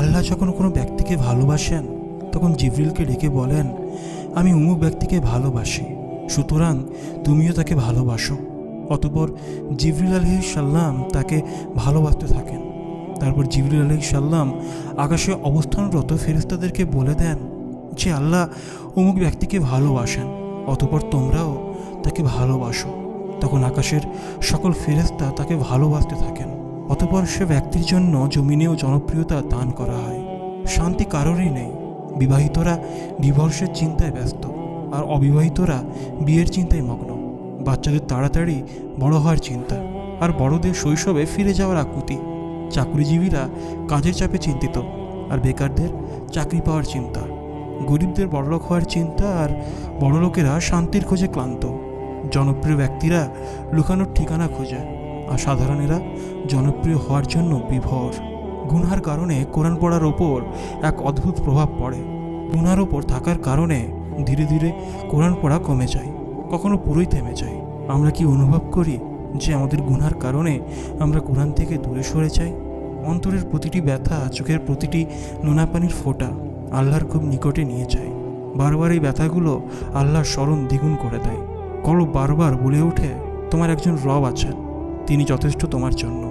আল্লাহ যখন কোনো ব্যক্তিকে ভালোবাসেন তখন জিবরিলকে ডেকে বলেন, আমি অমুক ব্যক্তিকে ভালোবাসি, সুতরাং তুমিও তাকে ভালোবাসো। অতঃপর জিবরিল আলাইহিস সালাম তাকে ভালোবাসতে থাকেন। তারপর জিবরিল আলাইহিস সালাম আকাশে অবস্থানরত ফেরেশতাদেরকে বলে দেন যে আল্লাহ অমুক ব্যক্তিকে ভালোবাসেন, অতঃপর তোমরাও তাকে ভালোবাসো। তখন আকাশের সকল ফেরেশতা তাকে ভালোবাসতে থাকেন। অতঃপর সে ব্যক্তির জন্য জমিনেও জনপ্রিয়তা দান করা হয়। শান্তি কারোরই নেই। বিবাহিতরা ডিভোর্সের চিন্তায় ব্যস্ত, আর অবিবাহিতরা বিয়ের চিন্তায় মগ্ন। বাচ্চাদের তাড়াতাড়ি বড় হওয়ার চিন্তা, আর বড়দের শৈশবে ফিরে যাওয়ার আকুতি। চাকরিজীবীরা কাজের চাপে চিন্তিত, আর বেকারদের চাকরি পাওয়ার চিন্তা। গরিবদের বড়লোক হওয়ার চিন্তা, আর বড়লোকেরা শান্তির খোঁজে ক্লান্ত। জনপ্রিয় ব্যক্তিরা লুকানোর ঠিকানা খোঁজে, আর সাধারণেরা জনপ্রিয় হওয়ার জন্য বিভোর। গুনহার কারণে কোরআন পড়ার ওপর এক অদ্ভুত প্রভাব পড়ে। গুনহার ওপর থাকার কারণে ধীরে ধীরে কোরআন পড়া কমে যায়, কখনো পুরোই থেমে যায়। আমরা কি অনুভব করি যে আমাদের গুনহার কারণে আমরা কোরআন থেকে দূরে সরে যাই? অন্তরের প্রতিটি ব্যথা, চোখের প্রতিটি নোনা পানির ফোঁটা আল্লাহর খুব নিকটে নিয়ে যায়। বারবার এই ব্যথাগুলো আল্লাহর স্মরণ দ্বিগুণ করে দেয়। কলব বারবার বলে ওঠে, তোমার একজন রব আছেন, তিনি যথেষ্ট তোমার জন্য।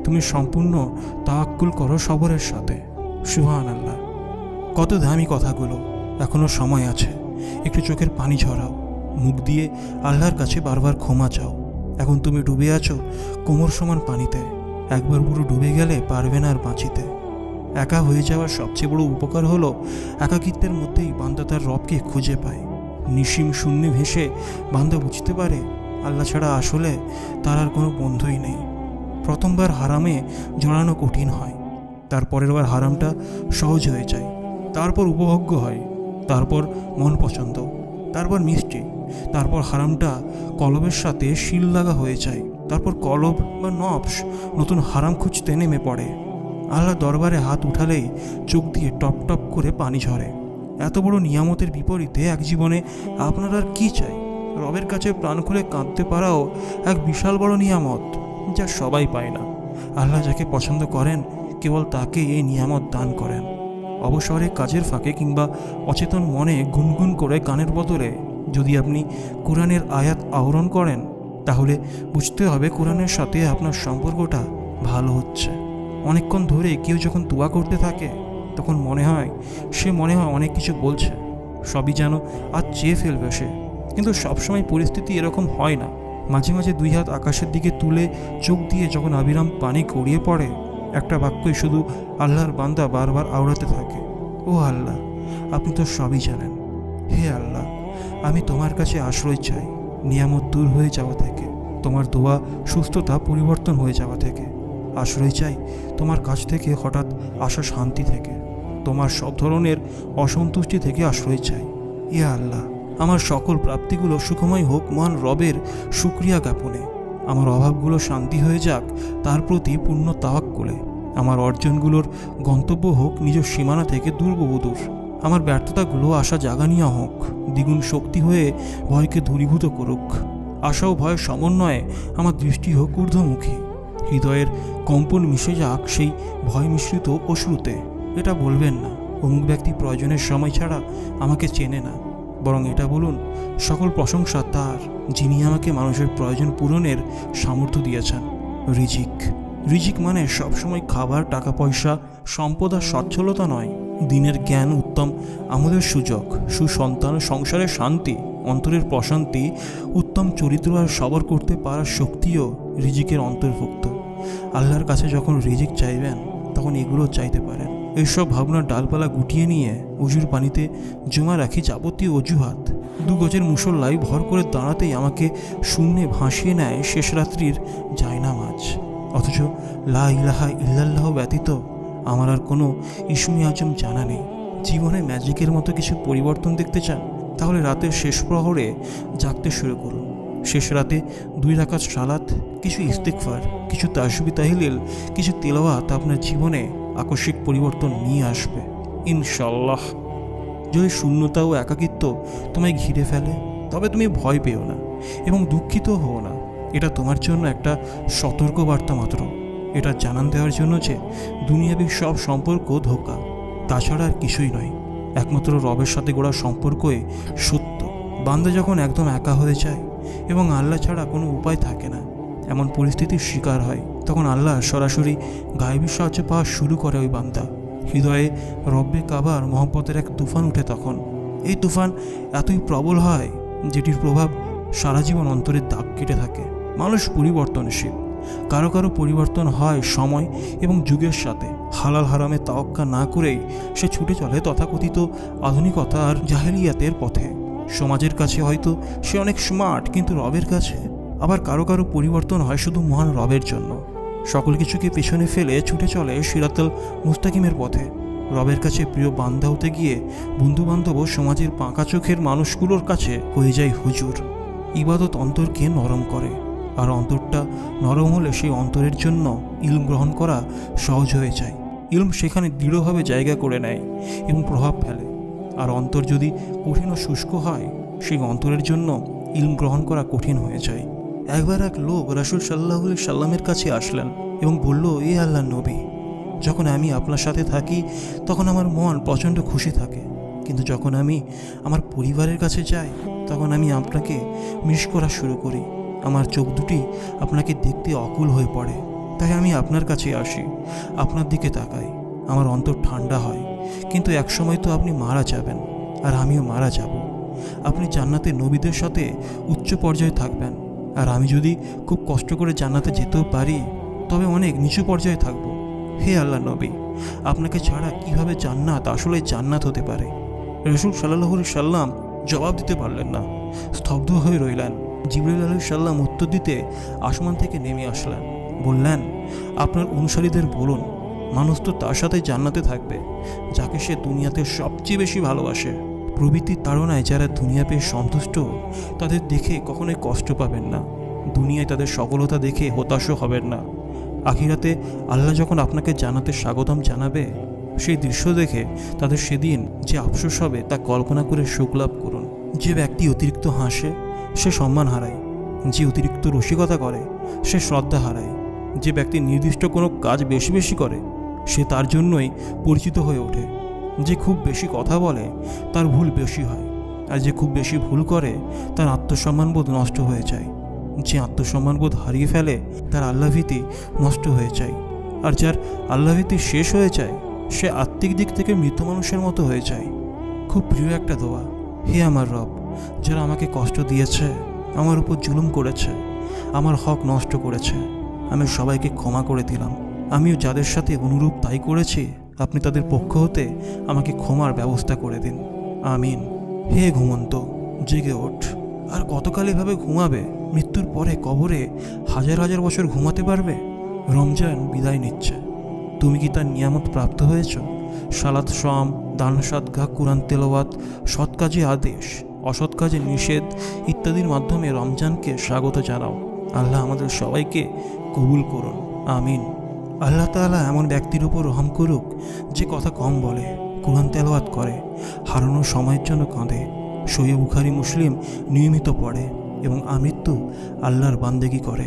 তুমি সম্পূর্ণ তাওয়াক্কুল করো সবরের সাথে। সুবহানাল্লাহ। কত দামি কথাগুলো! এখনো সময় আছে, একটু চোখের পানি ঝরাও, মুখ দিয়ে আল্লাহর কাছে বারবার ক্ষমা চাও। এখন তুমি ডুবে আছো কোমর সমান পানিতে, একবার পুরো ডুবে গেলে পারবে না আর বাঁচিতে। একা হয়ে যাওয়ার সবচেয়ে বড় উপকার হলো একাকিত্বের মধ্যেই বান্দা তার রবকে খুঁজে পায়। নিশিম শূন্যে ভেসে বান্দা বুঝতে পারে আল্লাহ ছাড়া আসলে তার আর কোনো বন্ধুই নেই। প্রথমবার হারামে জড়ানো কঠিন হয়, তারপরের বার হারামটা সহজ হয়ে যায়, তারপর উপভোগ্য হয়, তারপর মন পছন্দ, তারপর মিষ্টি, তারপর হারামটা কলবের সাথে শিল লাগা হয়ে যায়, তারপর কলব বা নফস নতুন হারাম খুঁজতে নেমে পড়ে। আল্লাহ দরবারে হাত উঠালেই চোখ দিয়ে টপ টপ করে পানি ঝরে। এত বড় নিয়ামতের বিপরীতে এক জীবনে আপনার আর কী চাই? রবের কাছে প্রাণ খুলে কাঁদতে পারাও এক বিশাল বড় নিয়ামত, যা সবাই পায় না। আল্লাহ যাকে পছন্দ করেন কেবল তাকে এই নিয়ামত দান করেন। অবসরে কাজের ফাঁকে কিংবা অচেতন মনে গুনগুন করে গানের বদলে যদি আপনি কোরআনের আয়াত আহরণ করেন, তাহলে বুঝতে হবে কোরআনের সাথে আপনার সম্পর্কটা ভালো হচ্ছে। অনেকক্ষণ ধরে কেউ যখন দোয়া করতে থাকে তখন মনে হয় অনেক কিছু বলছে, সবই যেন আজ চেয়ে ফেলবে সে। কিন্তু সবসময় পরিস্থিতি এরকম হয় না। মাঝে মাঝে দুই হাত আকাশের দিকে তুলে চোখ দিয়ে যখন আবিরাম পানি গড়িয়ে পড়ে, একটা বাক্যই শুধু আল্লাহর বান্দা বারবার আওড়াতে থাকে, ও আল্লাহ, আপনি তো সবই জানেন। হে আল্লাহ, আমি তোমার কাছে আশ্রয় চাই নিয়ামত দূর হয়ে যাওয়া থেকে, তোমার দোয়া সুস্থতা পরিবর্তন হয়ে যাওয়া থেকে। আশ্রয় চাই তোমার কাছ থেকে হঠাৎ আসা শান্তি থেকে, তোমার সব ধরনের অসন্তুষ্টি থেকে আশ্রয় চাই। ইয়া আল্লাহ, আমার সকল প্রাপ্তিগুলো সুখময় হোক মহান রবের শুকরিয়া জ্ঞাপনে। আমার অভাবগুলো শান্তি হয়ে যাক তার প্রতি পূর্ণ তাওয়াক্কুলে। আমার অর্জনগুলোর গন্তব্য হোক নিজ সীমানা থেকে দূর। আমার ব্যর্থতাগুলো আশা জাগানিয়া হোক, দ্বিগুণ শক্তি হয়ে ভয়কে দূরীভূত করুক। আশা ও ভয়ের সমন্বয়ে আমার দৃষ্টি হোক ঊর্ধ্বমুখী। হৃদয়ের কম্পন মিশে যাক সেই ভয় মিশ্রিত অশ্রুতে। এটা বলবেন না অমুক ব্যক্তি প্রয়োজনের সময় ছাড়া আমাকে চেনে না, বরং এটা বলুন সকল প্রশংসা তার, যিনি আমাকে মানুষের প্রয়োজন পূরণের সামর্থ্য দিয়েছেন। রিজিক মানে সবসময় খাবার, টাকা পয়সা, সম্পদ আর সচ্ছলতা নয়। দিনের জ্ঞান, উত্তম আমলের সুযোগ, সুসন্তান, সংসারের শান্তি, অন্তরের প্রশান্তি, উত্তম চরিত্র আর সবর করতে পারার শক্তিও রিজিকের অন্তর্ভুক্ত। আল্লাহর কাছে যখন রিজিক চাইবেন তখন এগুলো চাইতে পারেন। এইসব ভাবনার ডালপালা গুটিয়ে নিয়ে উজুর পানিতে জমা রাখি যাবতীয় অজুহাত। 2 গজের মুসল্লায় ভর করে দাঁড়াতেই আমাকে শূন্যে ভাসিয়ে নেয় শেষ রাত্রির জায়নামাজ। অথচ লা ইলাহা ইল্লাল্লাহ ব্যতীত আমার আর কোনো ইসমে আজম জানা নেই। জীবনে ম্যাজিকের মতো কিছু পরিবর্তন দেখতে চান? তাহলে রাতের শেষ প্রহরে জাগতে শুরু করুন। শেষ রাতে 2 রাকাত সালাত, কিছু ইস্তিগফার, কিছু তাসবিহ তাহলিল, কিছু তিলাওয়াত আপনার জীবনে আকস্মিক পরিবর্তন নিয়ে আসবে ইনশাআল্লাহ। যদি শূন্যতা ও একাকিত্ব তোমায় ঘিরে ফেলে তবে তুমি ভয় পেও না এবং দুঃখিত হও না। এটা তোমার জন্য একটা সতর্ক বার্তা মাত্র। এটা জানান দেওয়ার জন্য যে দুনিয়াবি সব সম্পর্ক ধোঁকা, তাছাড়া আর কিছুই নয়। একমাত্র রবের সাথে গড়া সম্পর্কই সত্য। বান্দা যখন একদম একা হয়ে যায় এবং আল্লাহ ছাড়া কোনো উপায় থাকে না, এমন পরিস্থিতির শিকার হয়, তখন আল্লাহ সরাসরি গায়েবী সাহায্য পাওয়া শুরু করে ওই বান্দা। হৃদয়ে রব্বে কাবার মহব্বতের এক তুফান উঠে তখন। এই তুফান এতই প্রবল হয় যেটির প্রভাব সারা জীবন অন্তরের দাগ কেটে থাকে। মানুষ পরিবর্তনশীল, কারো কারো পরিবর্তন হয় সময় এবং যুগের সাথে। হালাল হারামে তাওয়াক্কা না করেই সে ছুটে চলে তথাকথিত আধুনিকতা আর জাহেলিয়াতের পথে। সমাজের কাছে হয়তো সে অনেক স্মার্ট, কিন্তু রবের কাছে আবার কারো কারো পরিবর্তন হয় শুধু মহান রবের জন্য। সকল কিছুকে পেছনে ফেলে ছুটে চলে সিরাতুল মুস্তাকিমের পথে। রবের কাছে প্রিয় বান্দা হতে গিয়ে বন্ধুবান্ধব ও সমাজের পাকা চোখের মানুষগুলোর কাছে হয়ে যায় হুজুর। ইবাদত অন্তরকে নরম করে, আর অন্তরটা নরম হলে সেই অন্তরের জন্য ইলম গ্রহণ করা সহজ হয়ে যায়। ইলম সেখানে দৃঢ়ভাবে জায়গা করে নেয় এবং প্রভাব ফেলে। আর অন্তর যদি কঠিন ও শুষ্ক হয়, সেই অন্তরের জন্য ইলম গ্রহণ করা কঠিন হয়ে যায়। একবার এক লোক রাসূল সাল্লাল্লাহু আলাইহি সাল্লামের কাছে আসলেন এবং বলল, এ আল্লাহর নবী, যখন আমি আপনার সাথে থাকি তখন আমার মন প্রচণ্ড খুশি থাকে, কিন্তু যখন আমি আমার পরিবারের কাছে যাই তখন আমি আপনাকে মিস করা শুরু করি। আমার চোখ দুটি আপনাকে দেখতে অকুল হয়ে পড়ে, তাই আমি আপনার কাছে আসি, আপনার দিকে তাকাই। আমার অন্তর ঠান্ডা হয়, কিন্তু একসময় তো আপনি মারা যাবেন, আর আমিও মারা যাব। আপনি জান্নাতে নবীদের সাথে উচ্চ পর্যায়ে থাকবেন, আর আমি যদি খুব কষ্ট করে জান্নাতে যেতেও পারি তবে অনেক নিচু পর্যায়ে থাকব। হে আল্লাহ নবী, আপনাকে ছাড়া কিভাবে জান্নাত আসলে জান্নাত হতে পারে? রাসূল সাল্লাল্লাহু আলাইহি সাল্লাম জবাব দিতে পারলেন না, স্তব্ধ হয়ে রইলেন। জিবরাইল আলাইহিস সালাম উত্তর দিতে আসমান থেকে নেমে আসলেন। বললেন, আপনার অনুসারীদের বলুন, মানুষ তো তার সাথে জান্নাতে থাকবে যাকে সে দুনিয়াতে সবচেয়ে বেশি ভালোবাসে। প্রবৃত্তির তাড়নায় যারা দুনিয়া পেয়ে সন্তুষ্ট, তাদের দেখে কখনোই কষ্ট পাবেন না। দুনিয়ায় তাদের সফলতা দেখে হতাশও হবেন না। আখিরাতে আল্লাহ যখন আপনাকে জান্নাতে স্বাগতম জানাবে, সেই দৃশ্য দেখে তাদের সেদিন যে আফসোস হবে তা কল্পনা করে সুখ লাভ করুন। যে ব্যক্তি অতিরিক্ত হাসে সে সম্মান হারায়, যে অতিরিক্ত রসিকতা করে সে শ্রদ্ধা হারায়, যে ব্যক্তি নির্দিষ্ট কোনো কাজ বেশি বেশি করে সে তার জন্যই পরিচিত হয়ে ওঠে, যে খুব বেশি কথা বলে তার ভুল বেশি হয়, আর যে খুব বেশি ভুল করে তার আত্মসম্মানবোধ নষ্ট হয়ে যায়। যে আত্মসম্মানবোধ হারিয়ে ফেলে তার আল্লাহভীতি নষ্ট হয়ে যায়, আর যার আল্লাহভীতি শেষ হয়ে যায় সে আত্মিক দিক থেকে মৃত মানুষের মতো হয়ে যায়। খুব প্রিয় একটা দোয়া, হে আমার রব, যারা আমাকে কষ্ট দিয়েছে, আমার উপর জুলুম করেছে, আমার হক নষ্ট করেছে, আমি সবাইকে ক্ষমা করে দিলাম। আমিও যাদের সাথে অনুরূপ তাই করেছি, আপনি তাদের পক্ষ হতে আমাকে ক্ষমার ব্যবস্থা করে দিন। আমিন। হে ঘুমন্ত, জেগে ওঠ। আর কতকাল এভাবে ঘুমাবে? মৃত্যুর পরে কবরে হাজার হাজার বছর ঘুমাতে পারবে? রমজান বিদায় নিচ্ছে, তুমি কি তার নিয়ামত প্রাপ্ত হয়েছ? সালাত, শম, দান, সাদগা, কুরআন তেলাওয়াত, সৎ কাজে আদেশ, অসৎ কাজে নিষেধ ইত্যাদির মাধ্যমে রমজানকে স্বাগত জানাও। আল্লাহ আমাদের সবাইকে কবুল করুন। আমিন। আল্লাহ তাআলা এমন ব্যক্তির উপর রহম করুক যে কথা কম বলে, কুরআন তেলাওয়াত করে, হারানোর সময়ের জন্য কাঁদে, সহিহ বুখারী, মুসলিম নিয়মিত পড়ে এবং আমৃত্যু আল্লাহর বান্দেগি করে।